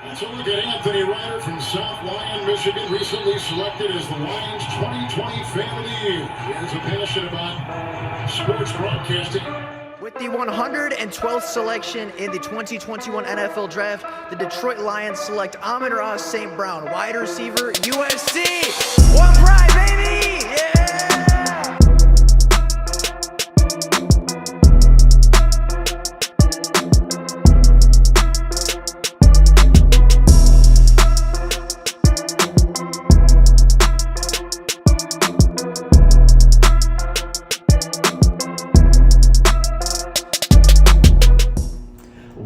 Let's look at Anthony Ryder from South Lyon, Michigan, recently selected as the Lions 2020 Fan of the Year. He has a passion about sports broadcasting. With the 112th selection in the 2021 NFL Draft, the Detroit Lions select Amon-Ra St. Brown, wide receiver, USC. One pride, baby! Yeah!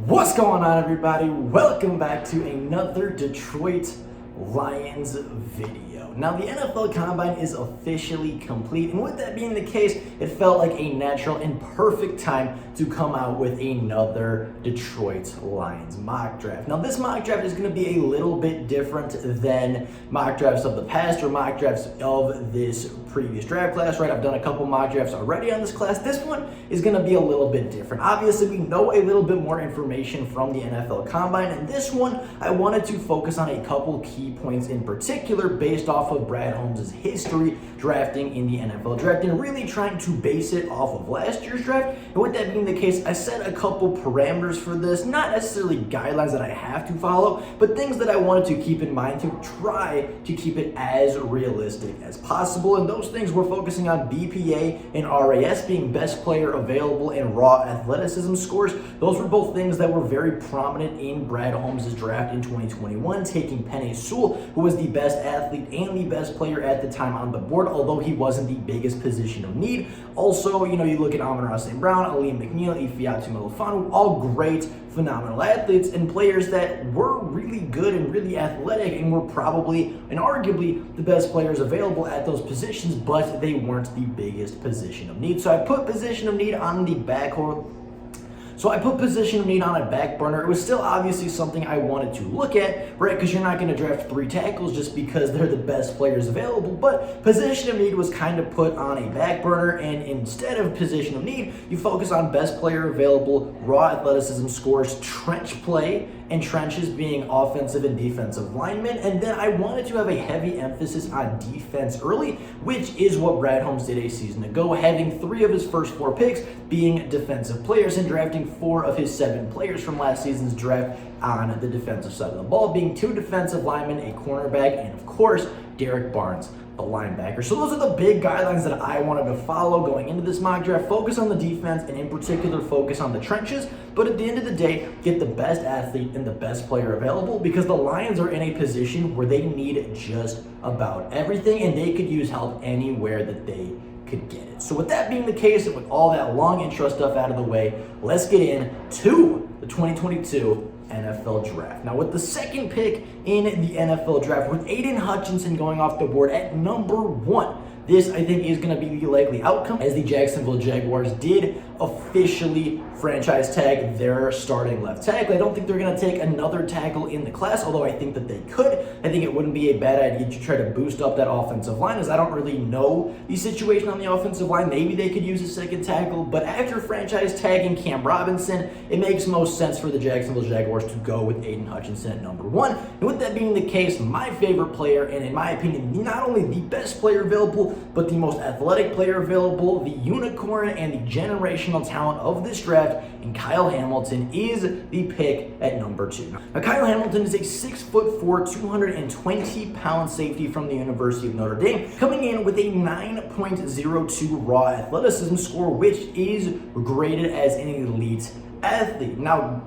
What's going on, everybody? Welcome back to another Detroit Lions video. Now, the NFL Combine is officially complete, and with that being the case, it felt like a natural and perfect time to come out with another Detroit Lions mock draft. Now, this mock draft is going to be a little bit different than mock drafts of the past or mock drafts of this previous draft class, right? I've done a couple mock drafts already on this class. This one is going to be a little bit different. Obviously, we know a little bit more information from the NFL Combine, and this one, I wanted to focus on a couple key points in particular based off of Brad Holmes' history drafting in the NFL Draft and really trying to base it off of last year's draft. And with that being the case, I set a couple parameters for this, not necessarily guidelines that I have to follow, but things that I wanted to keep in mind to try to keep it as realistic as possible. And those things we're focusing on BPA and RAS being best player available and raw athleticism scores. Those were both things that were very prominent in Brad Holmes' draft in 2021, taking Penei Sewell, who was the best athlete and the best player at the time on the board, although he wasn't the biggest position of need. Also, you look at Amon-Ra St. Brown, Aleem McNeil, Ifeatu Melifonwu, all great, phenomenal athletes and players that were really good and really athletic and were probably and arguably the best players available at those positions, but they weren't the biggest position of need. So I put position of need on the back position of need on a back burner. It was still obviously something I wanted to look at, right? Because you're not going to draft 3 tackles just because they're the best players available. But position of need was kind of put on a back burner, and instead of position of need, you focus on best player available, raw athleticism scores, trench play, and trenches being offensive and defensive linemen. And then I wanted to have a heavy emphasis on defense early, which is what Brad Holmes did a season ago, having 3 of his first 4 picks being defensive players and drafting 4 of his 7 players from last season's draft on the defensive side of the ball, being 2 defensive linemen, a cornerback, and of course, Derek Barnes, the linebacker. So those are the big guidelines that I wanted to follow going into this mock draft. Focus on the defense and in particular focus on the trenches, but at the end of the day, get the best athlete and the best player available because the Lions are in a position where they need just about everything and they could use help anywhere that they could get it. So with that being the case and with all that long intro stuff out of the way, let's get into the 2022 NFL Draft. Now, with the second pick in the NFL Draft, with Aiden Hutchinson going off the board at number 1, this, I think, is going to be the likely outcome as the Jacksonville Jaguars did officially franchise tag their starting left tackle. I don't think they're going to take another tackle in the class, although I think that they could. I think it wouldn't be a bad idea to try to boost up that offensive line, as I don't really know the situation on the offensive line. Maybe they could use a second tackle, but after franchise tagging Cam Robinson, it makes most sense for the Jacksonville Jaguars to go with Aiden Hutchinson at number 1. And with that being the case, my favorite player, and in my opinion, not only the best player available, but the most athletic player available, the unicorn and the generational talent of this draft, and Kyle Hamilton is the pick at number 2. Now, Kyle Hamilton is a 6'4", 220-pound safety from the University of Notre Dame, coming in with a 9.02 raw athleticism score, which is graded as an elite athlete. Now,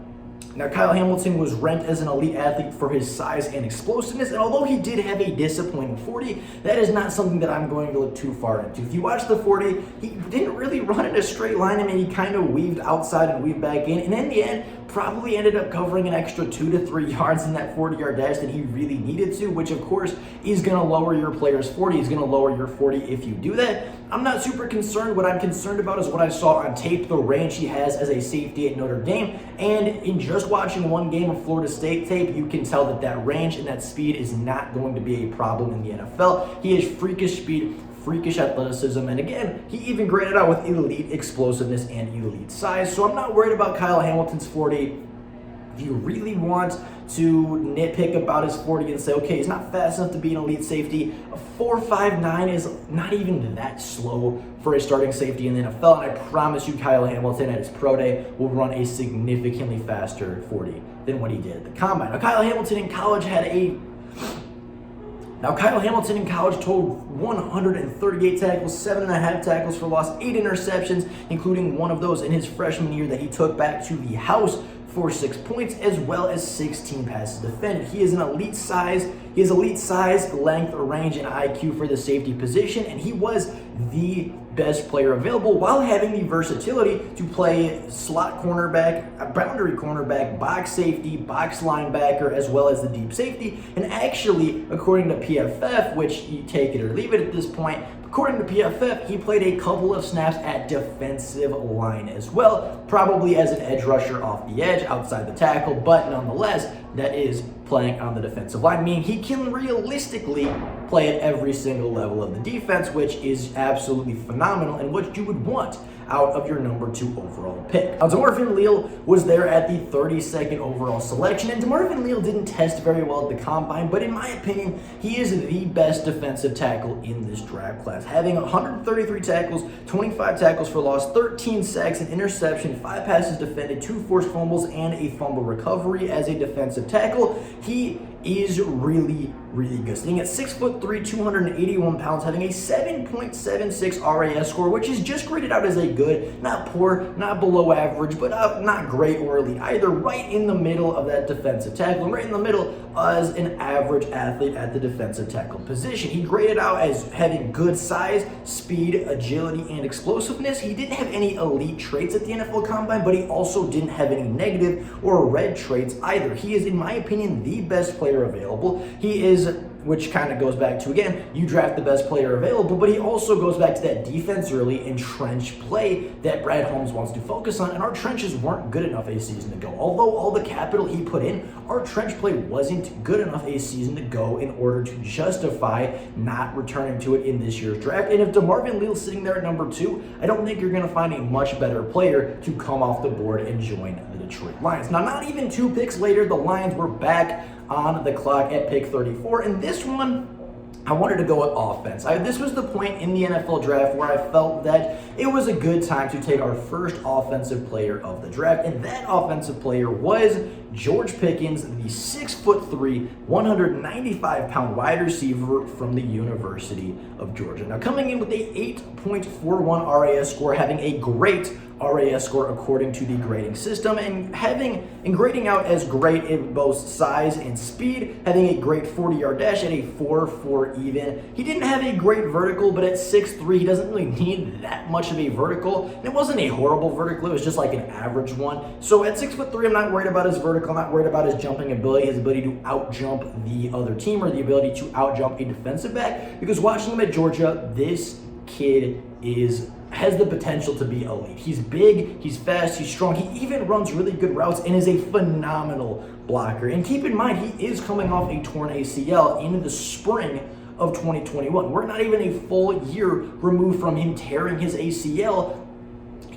Kyle Hamilton was ranked as an elite athlete for his size and explosiveness, and although he did have a disappointing 40, that is not something that I'm going to look too far into. If you watch the 40, he didn't really run in a straight line. I mean, he kind of weaved outside and weaved back in, and in the end, probably ended up covering an extra 2 to 3 yards in that 40-yard dash that he really needed to, which of course is going to lower your player's 40. He's going to lower your 40 if you do that. I'm not super concerned. What I'm concerned about is what I saw on tape, the range he has as a safety at Notre Dame, and in just watching one game of Florida State tape, you can tell that that range and that speed is not going to be a problem in the NFL. He has freakish speed, freakish athleticism, and again, he even graded out with elite explosiveness and elite size. So I'm not worried about Kyle Hamilton's 40. If you really want to nitpick about his 40 and say, okay, he's not fast enough to be an elite safety, a 4.59 is not even that slow for a starting safety in the NFL, and I promise you Kyle Hamilton at his pro day will run a significantly faster 40 than what he did at the combine. Now, Kyle Hamilton in college totaled 138 tackles, 7.5 tackles for loss, 8 interceptions, including one of those in his freshman year that he took back to the house for 6 points, as well as 16 passes defended. He is an elite size. He has elite size, length, range, and IQ for the safety position, and he was the best player available while having the versatility to play slot cornerback, boundary cornerback, box safety, box linebacker, as well as the deep safety. And actually, according to PFF, which you take it or leave it at this point, according to PFF, he played a couple of snaps at defensive line as well, probably as an edge rusher off the edge, outside the tackle, but nonetheless, that is playing on the defensive line, meaning he can realistically play at every single level of the defense, which is absolutely phenomenal and what you would want out of your number 2 overall pick. Now, DeMarvin Leal was there at the 32nd overall selection, and DeMarvin Leal didn't test very well at the combine, but in my opinion, he is the best defensive tackle in this draft class, having 133 tackles, 25 tackles for loss, 13 sacks, an interception, 5 passes defended, 2 forced fumbles, and a fumble recovery as a defensive tackle. He is really, really good. Sitting at 6'3", 281 pounds, having a 7.76 RAS score, which is just graded out as a good, not poor, not below average, but not great or elite either, right in the middle of that defensive tackle, and right in the middle as an average athlete at the defensive tackle position. He graded out as having good size, speed, agility, and explosiveness. He didn't have any elite traits at the NFL Combine, but he also didn't have any negative or red traits either. He is, in my opinion, the best player available. He is, which kind of goes back to, again, you draft the best player available, but he also goes back to that defense early and trench play that Brad Holmes wants to focus on, and our trenches weren't good enough a season ago. Although all the capital he put in, our trench play wasn't good enough a season ago in order to justify not returning to it in this year's draft. And if DeMarvin Leal's sitting there at number 2, I don't think you're going to find a much better player to come off the board and join the Detroit Lions. Now, not even 2 picks later, the Lions were back on the clock at pick 34, and this one I wanted to go with offense. This was the point in the NFL draft where I felt that it was a good time to take our first offensive player of the draft, and that offensive player was George Pickens, the 6'3", 195-pound wide receiver from the University of Georgia. Now, coming in with a 8.41 RAS score, having a great RAS score according to the grading system, and grading out as great in both size and speed, having a great 40-yard dash at a 4.4 even. He didn't have a great vertical, but at 6'3", he doesn't really need that much of a vertical. And it wasn't a horrible vertical, it was just like an average one. So at 6'3", I'm not worried about his vertical, I'm not worried about his jumping ability, his ability to out-jump the other team, or the ability to out-jump a defensive back, because watching him at Georgia, this kid has the potential to be elite. He's big, he's fast, he's strong, he even runs really good routes and is a phenomenal blocker. And keep in mind, he is coming off a torn ACL in the spring of 2021. We're not even a full year removed from him tearing his ACL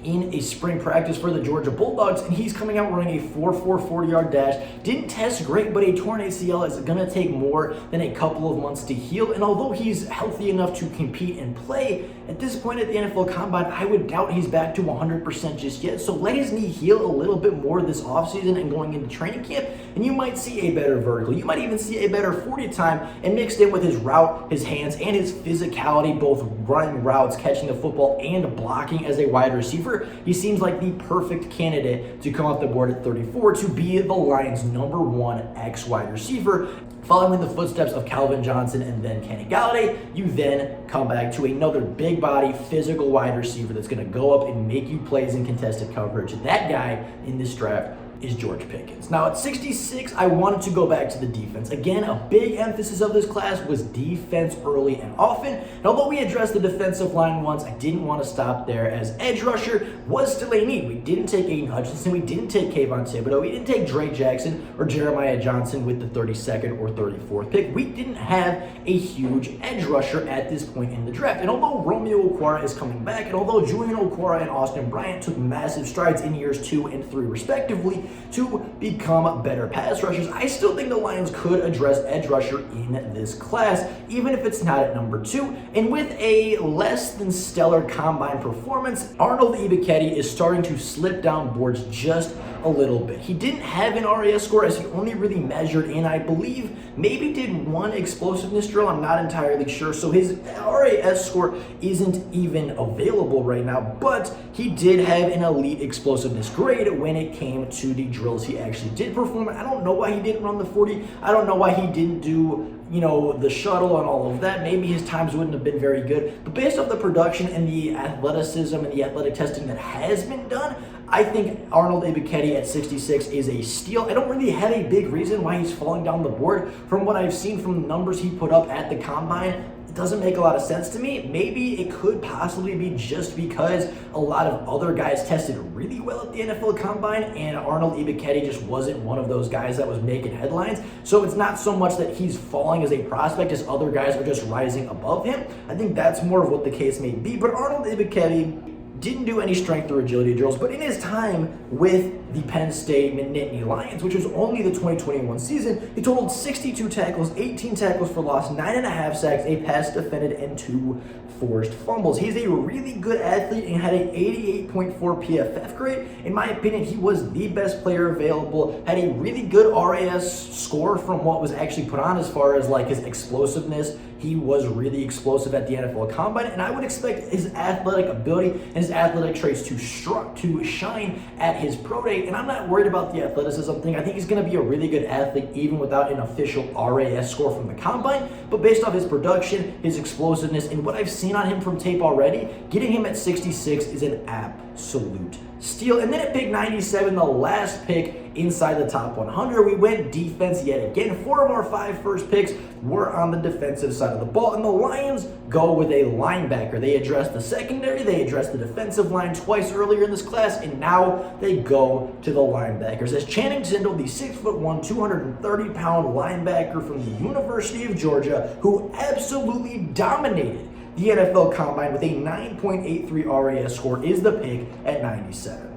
in a spring practice for the Georgia Bulldogs, and he's coming out running a 4.4 40-yard dash. Didn't test great, but a torn ACL is going to take more than a couple of months to heal, and although he's healthy enough to compete and play, at this point at the NFL Combine, I would doubt he's back to 100% just yet, so let his knee heal a little bit more this offseason and going into training camp, and you might see a better vertical. You might even see a better 40 time, and mixed in with his route, his hands, and his physicality, both running routes, catching the football, and blocking as a wide receiver, he seems like the perfect candidate to come off the board at 34 to be the Lions' number 1 X wide receiver. Following the footsteps of Calvin Johnson and then Kenny Galladay, you then come back to another big body, physical wide receiver that's going to go up and make you plays in contested coverage. That guy in this draft is George Pickens. Now at 66, I wanted to go back to the defense. Again, a big emphasis of this class was defense early and often. And although we addressed the defensive line once, I didn't want to stop there, as edge rusher was still a need. We didn't take Aiden Hutchinson, we didn't take Kayvon Thibodeau, we didn't take Drake Jackson or Jeremiah Johnson with the 32nd or 34th pick. We didn't have a huge edge rusher at this point in the draft. And although Romeo Okwara is coming back, and although Julian Okwara and Austin Bryant took massive strides in years 2 and 3 respectively, ability to become better pass rushers. I still think the Lions could address edge rusher in this class, even if it's not at number 2. And with a less than stellar combine performance, Arnold Ebiketie is starting to slip down boards just a little bit. He didn't have an RAS score, as he only really measured in, I believe, maybe did one explosiveness drill. I'm not entirely sure. So his RAS score isn't even available right now, but he did have an elite explosiveness grade when it came to the drills he actually did perform. I don't know why he didn't run the 40. I don't know why he didn't do, the shuttle and all of that. Maybe his times wouldn't have been very good. But based off the production and the athleticism and the athletic testing that has been done, I think Arnold Ebiketie at 66 is a steal. I don't really have a big reason why he's falling down the board. From what I've seen from the numbers he put up at the combine, it doesn't make a lot of sense to me. Maybe it could possibly be just because a lot of other guys tested really well at the NFL combine and Arnold Ebiketie just wasn't one of those guys that was making headlines. So it's not so much that he's falling as a prospect as other guys are just rising above him. I think that's more of what the case may be. But Arnold Ebiketie didn't do any strength or agility drills, but in his time with the Penn State Nittany Lions, which was only the 2021 season, he totaled 62 tackles, 18 tackles for loss, 9.5 sacks, a pass defended, and 2 forced fumbles. He's a really good athlete and had an 88.4 PFF grade. In my opinion, he was the best player available, had a really good RAS score from what was actually put on as far as like his explosiveness. He was really explosive at the NFL Combine, and I would expect his athletic ability and his athletic traits to shine at his pro day, and I'm not worried about the athleticism thing. I think he's going to be a really good athlete even without an official RAS score from the Combine, but based off his production, his explosiveness, and what I've seen on him from tape already, getting him at 66 is an absolute steal. And then at pick 97, the last pick inside the top 100, we went defense yet again. 4 of our 5 first picks were on the defensive side of the ball, and the Lions go with a linebacker. They addressed the secondary, they addressed the defensive line twice earlier in this class, and now they go to the linebackers. As Channing Tindall, the 6'1", 230-pound linebacker from the University of Georgia, who absolutely dominated the NFL Combine with a 9.83 RAS score, is the pick at 97.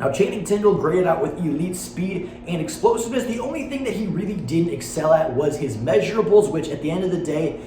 Now, Channing Tindall graded out with elite speed and explosiveness. The only thing that he really didn't excel at was his measurables, which at the end of the day,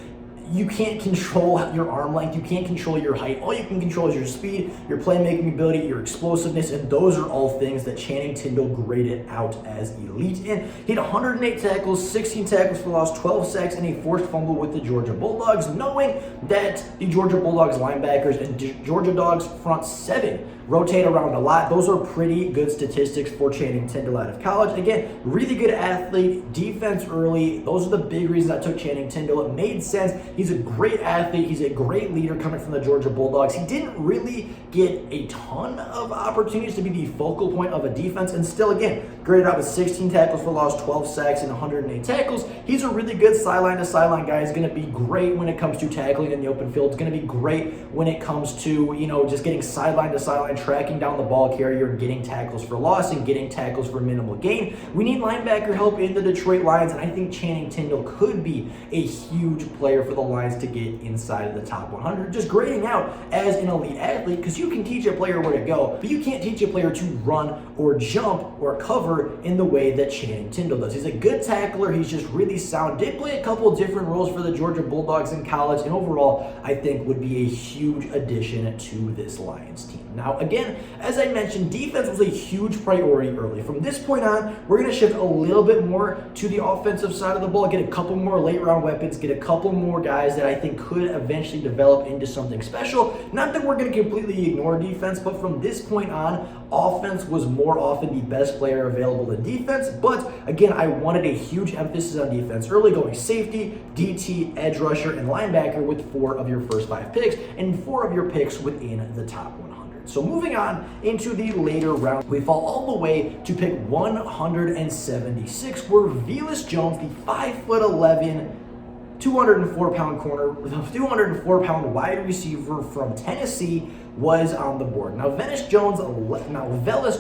you can't control your arm length, you can't control your height. All you can control is your speed, your playmaking ability, your explosiveness, and those are all things that Channing Tindall graded out as elite in. He had 108 tackles, 16 tackles for loss, 12 sacks, and a forced fumble with the Georgia Bulldogs, knowing that the Georgia Bulldogs linebackers and Georgia Dogs front 7 rotate around a lot. Those are pretty good statistics for Channing Tindall out of college. Again, really good athlete, defense early. Those are the big reasons I took Channing Tindall. It made sense. He's a great athlete. He's a great leader coming from the Georgia Bulldogs. He didn't really get a ton of opportunities to be the focal point of a defense, and still, again, graded out with 16 tackles for loss, 12 sacks, and 108 tackles. He's a really good sideline-to-sideline guy. He's going to be great when it comes to tackling in the open field. It's going to be great when it comes to, just getting sideline-to-sideline, tracking down the ball carrier, and getting tackles for loss and getting tackles for minimal gain. We need linebacker help in the Detroit Lions, and I think Channing Tindall could be a huge player for the Lions to get inside of the top 100. Just grading out as an elite athlete, because you can teach a player where to go, but you can't teach a player to run or jump or cover in the way that Channing Tindall does. He's a good tackler. He's just really sound. Did play a couple different roles for the Georgia Bulldogs in college, and overall, I think would be a huge addition to this Lions team. Now, again, as I mentioned, defense was a huge priority early. From this point on, we're going to shift a little bit more to the offensive side of the ball, get a couple more late-round weapons, get a couple more guys that I think could eventually develop into something special. Not that we're going to completely ignore defense, but from this point on, offense was more often the best player available than defense. But again, I wanted a huge emphasis on defense early, going safety, DT, edge rusher, and linebacker with 4 of your first 5 picks and 4 of your picks within the top 100. So moving on into the later round, we fall all the way to pick 176, where Velus Jones, the 5'11", 204-pound corner, 204-pound wide receiver from Tennessee, was on the board. Now, Velus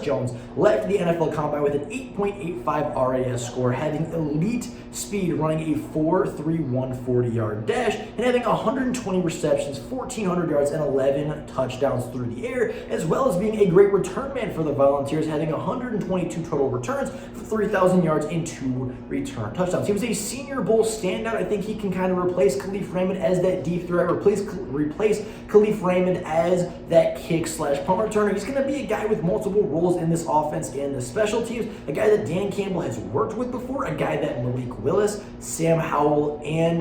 Jones left the NFL Combine with an 8.85 RAS score, having elite speed, running a 4.31 40-yard dash, and having 120 receptions, 1,400 yards, and 11 touchdowns through the air, as well as being a great return man for the Volunteers, having 122 total returns for 3,000 yards and 2 return touchdowns. He was a Senior Bowl standout. I think he can kind of replace Khalif Raymond as that deep threat, replace Khalif Raymond as that kick/punt returner. He's going to be a guy with multiple roles in this offense and the special teams, a guy that Dan Campbell has worked with before, a guy that Malik Willis, Sam Howell, and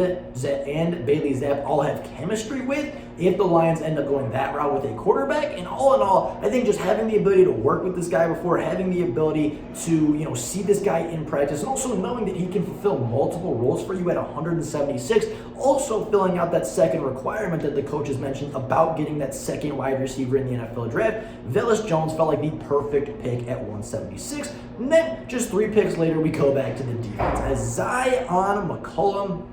Bailey Zapp all have chemistry with if the Lions end up going that route with a quarterback. And all in all, I think just having the ability to work with this guy before, having the ability to, see this guy in practice, and also knowing that he can fulfill multiple roles for you at 176, also filling out that second requirement that the coaches mentioned about getting that second wide receiver in the NFL draft, Velus Jones felt like the perfect pick at 176. And then just 3 picks later, we go back to the defense as Zion McCollum,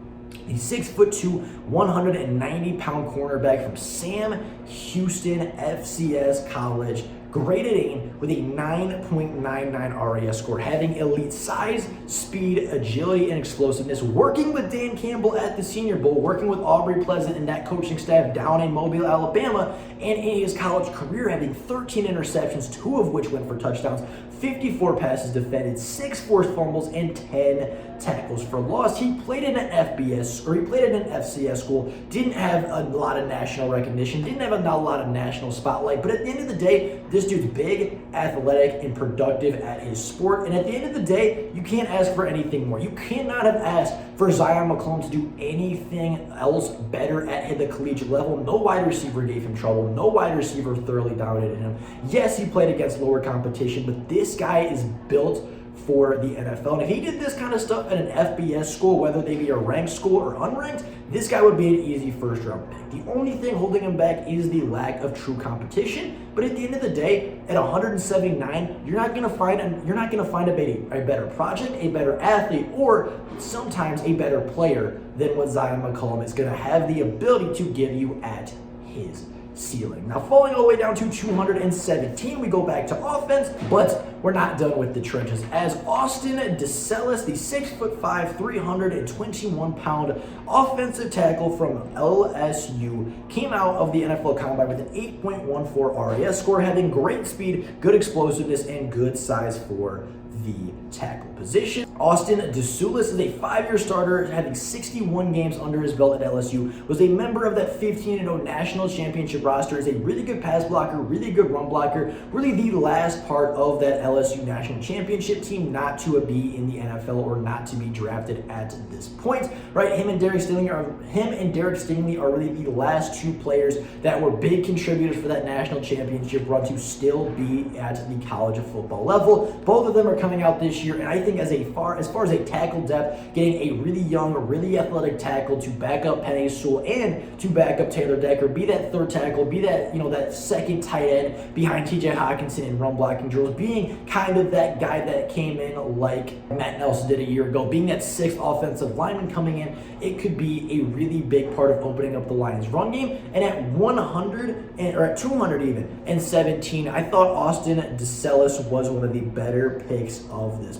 the 6'2", 190-pound cornerback from Sam Houston FCS College, graded in with a 9.99 RAS score, having elite size, speed, agility, and explosiveness, working with Dan Campbell at the Senior Bowl, working with Aubrey Pleasant and that coaching staff down in Mobile, Alabama, and in his college career having 13 interceptions, 2 of which went for touchdowns, 54 passes defended, 6 forced fumbles, and 10 tackles for loss. He played in an FCS school, didn't have a lot of national recognition, didn't have a lot of national spotlight, but at the end of the day, this dude's big, athletic, and productive at his sport, and at the end of the day, you can't ask for anything more. You cannot have asked for Zion McCollum to do anything else better at the collegiate level. No wide receiver gave him trouble. No wide receiver thoroughly dominated him. Yes, he played against lower competition, but this guy is built for the NFL. And if he did this kind of stuff at an FBS school, whether they be a ranked school or unranked, this guy would be an easy first-round pick. The only thing holding him back is the lack of true competition. But at the end of the day, at 179, you're not going to find a better project, a better athlete, or sometimes a better player than what Zion McCollum is going to have the ability to give you at his ceiling. Now, falling all the way down to 217, we go back to offense, but we're not done with the trenches, as Austin DeSellis, the 6'5", 321-pound offensive tackle from LSU, came out of the NFL Combine with an 8.14 RAS score, having great speed, good explosiveness, and good size for the tackle position. Austin DeSellis is a 5-year starter, having 61 games under his belt at LSU, was a member of that 15-0 national championship roster, is a really good pass blocker, really good run blocker, really the last part of that LSU national championship team not to be in the NFL or not to be drafted at this point, right? Him and Derek Stingley are really the last 2 players that were big contributors for that national championship run to still be at the college football level. Both of them are coming out this year, and I think as far as a tackle depth, getting a really young, really athletic tackle to back up Penei Sewell and to back up Taylor Decker, be that third tackle, be that that second tight end behind TJ Hawkinson in run blocking drills, being kind of that guy that came in like Matt Nelson did a year ago, being that 6th offensive lineman coming in, it could be a really big part of opening up the Lions' run game. And at 217, I thought Austin DeSellis was one of the better picks of this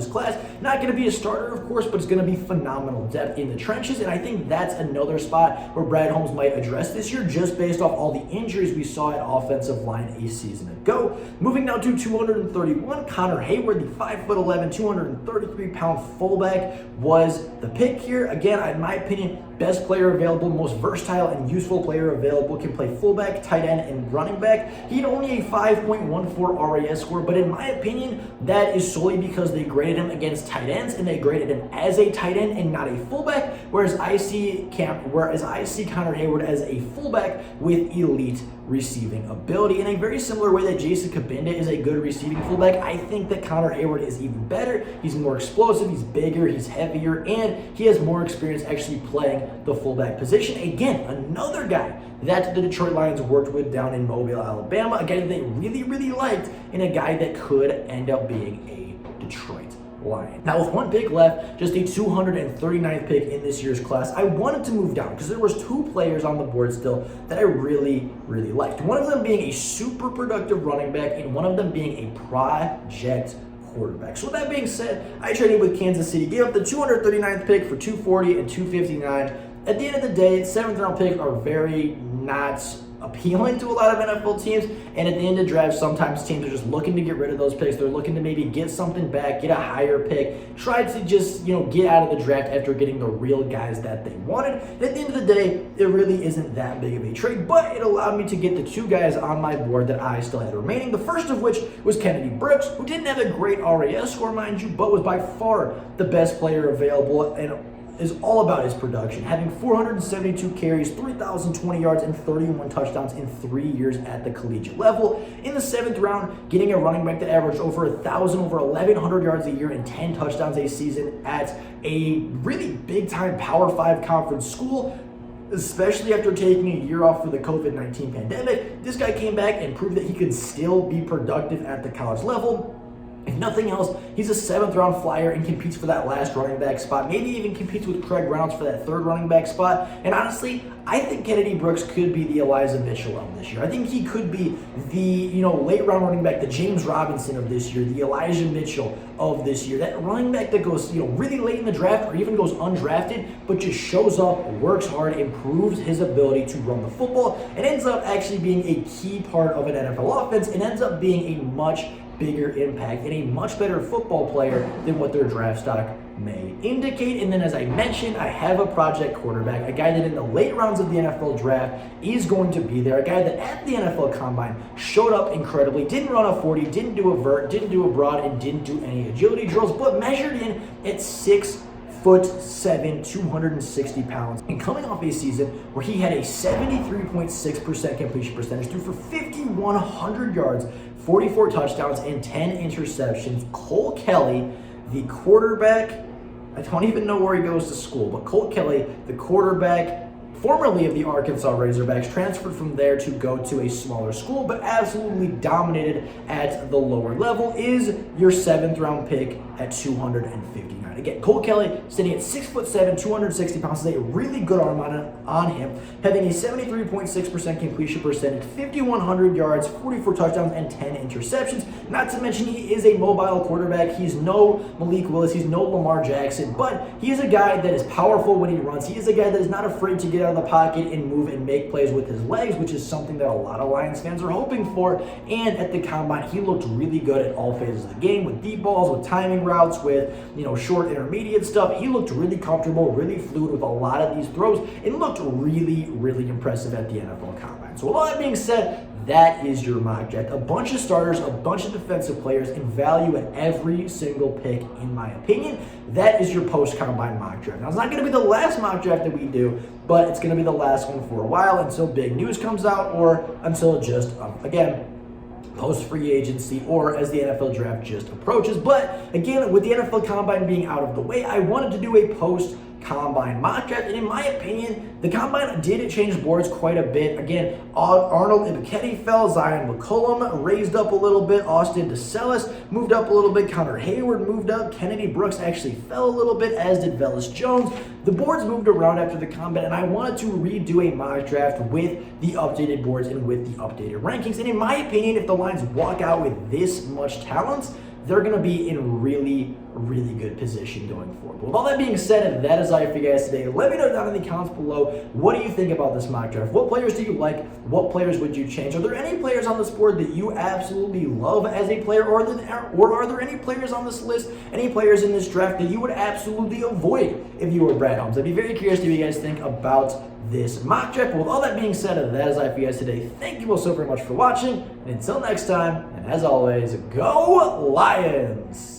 class. Not going to be a starter, of course, but it's going to be phenomenal depth in the trenches, and I think that's another spot where Brad Holmes might address this year, just based off all the injuries we saw at offensive line a season ago. Moving now to 231, Connor Hayward, the 5'11", 233-pound fullback, was the pick here. Again, in my opinion, best player available, most versatile and useful player available, can play fullback, tight end, and running back. He had only a 5.14 RAS score, but in my opinion, that is solely because they graded him against tight ends, and they graded him as a tight end and not a fullback, whereas I see Connor Hayward as a fullback with elite receiving ability. In a very similar way that Jason Cabinda is a good receiving fullback, I think that Connor Hayward is even better. He's more explosive, he's bigger, he's heavier, and he has more experience actually playing the fullback position. Again, another guy that the Detroit Lions worked with down in Mobile, Alabama, a guy that they really, really liked, and a guy that could end up being a Detroit Lion. Now, with one pick left, just a 239th pick in this year's class, I wanted to move down because there was two players on the board still that I really liked. One of them being a super productive running back and one of them being a project quarterback. So with that being said, I traded with Kansas City, gave up the 239th pick for 240 and 259. At the end of the day, 7th round picks are very not appealing to a lot of NFL teams, and at the end of drafts, sometimes teams are just looking to get rid of those picks. They're looking to maybe get something back, get a higher pick, try to just, get out of the draft after getting the real guys that they wanted. And at the end of the day, it really isn't that big of a trade, but it allowed me to get the two guys on my board that I still had remaining. The first of which was Kennedy Brooks, who didn't have a great RAS score, mind you, but was by far the best player available and is all about his production, having 472 carries, 3,020 yards, and 31 touchdowns in 3 years at the collegiate level. In the 7th round, getting a running back that averaged over 1,000, over 1,100 yards a year and 10 touchdowns a season at a really big-time Power 5 conference school, especially after taking a year off for the COVID-19 pandemic. This guy came back and proved that he could still be productive at the college level. If nothing else, he's a 7th round flyer and competes for that last running back spot. Maybe even competes with Craig Reynolds for that 3rd running back spot. And honestly, I think Kennedy Brooks could be the Elijah Mitchell of this year. I think he could be the, late round running back, the James Robinson of this year, the Elijah Mitchell of this year. That running back that goes, really late in the draft or even goes undrafted, but just shows up, works hard, improves his ability to run the football, and ends up actually being a key part of an NFL offense and ends up being a much bigger impact and a much better football player than what their draft stock may indicate. And then, as I mentioned, I have a project quarterback, a guy that in the late rounds of the NFL draft is going to be there, a guy that at the NFL Combine showed up incredibly, didn't run a 40, didn't do a vert, didn't do a broad, and didn't do any agility drills, but measured in at 6'7", 260 pounds, and coming off a season where he had a 73.6% completion percentage, threw for 5,100 yards, 44 touchdowns, and 10 interceptions. Cole Kelly, the quarterback, I don't even know where he goes to school, but Cole Kelly, the quarterback formerly of the Arkansas Razorbacks, transferred from there to go to a smaller school, but absolutely dominated at the lower level, is your 7th round pick at 259. Again, Cole Kelly, sitting at 6'7", 260 pounds, has a really good arm on him, having a 73.6% completion percentage, 5,100 yards, 44 touchdowns, and 10 interceptions. Not to mention, he is a mobile quarterback. He's no Malik Willis, he's no Lamar Jackson, but he is a guy that is powerful when he runs. He is a guy that is not afraid to get out of the pocket and move and make plays with his legs, which is something that a lot of Lions fans are hoping for. And at the Combine, he looked really good at all phases of the game, with deep balls, with timing routes, with short intermediate stuff. He looked really comfortable, really fluid with a lot of these throws, and looked really impressive at the NFL Combine. So with all that being said, that is your mock draft. A bunch of starters, a bunch of defensive players, and value at every single pick, in my opinion. That is your post-Combine mock draft. Now, it's not going to be the last mock draft that we do, but it's going to be the last one for a while until big news comes out or until it just, again, post-free agency or as the NFL draft just approaches. But again, with the NFL Combine being out of the way, I wanted to do a post-Combine mock draft, and in my opinion, the Combine did change boards quite a bit. Again, Arnold Ebiketie fell, Zion McCollum raised up a little bit, Austin DeSellis moved up a little bit, Connor Hayward moved up, Kennedy Brooks actually fell a little bit, as did Velus Jones. The boards moved around after the Combine, and I wanted to redo a mock draft with the updated boards and with the updated rankings. And in my opinion, if the Lions walk out with this much talent, they're going to be in really good position going forward. But with all that being said, that is all for you guys today. Let me know down in the comments below, what do you think about this mock draft? What players do you like? What players would you change? Are there any players on this board that you absolutely love as a player, or are there any players on this list, any players in this draft that you would absolutely avoid if you were Brad Holmes? I'd be very curious to hear what you guys think about this mock draft. But with all that being said, that is all for you guys today. Thank you all so very much for watching, and until next time, and as always, go Lions!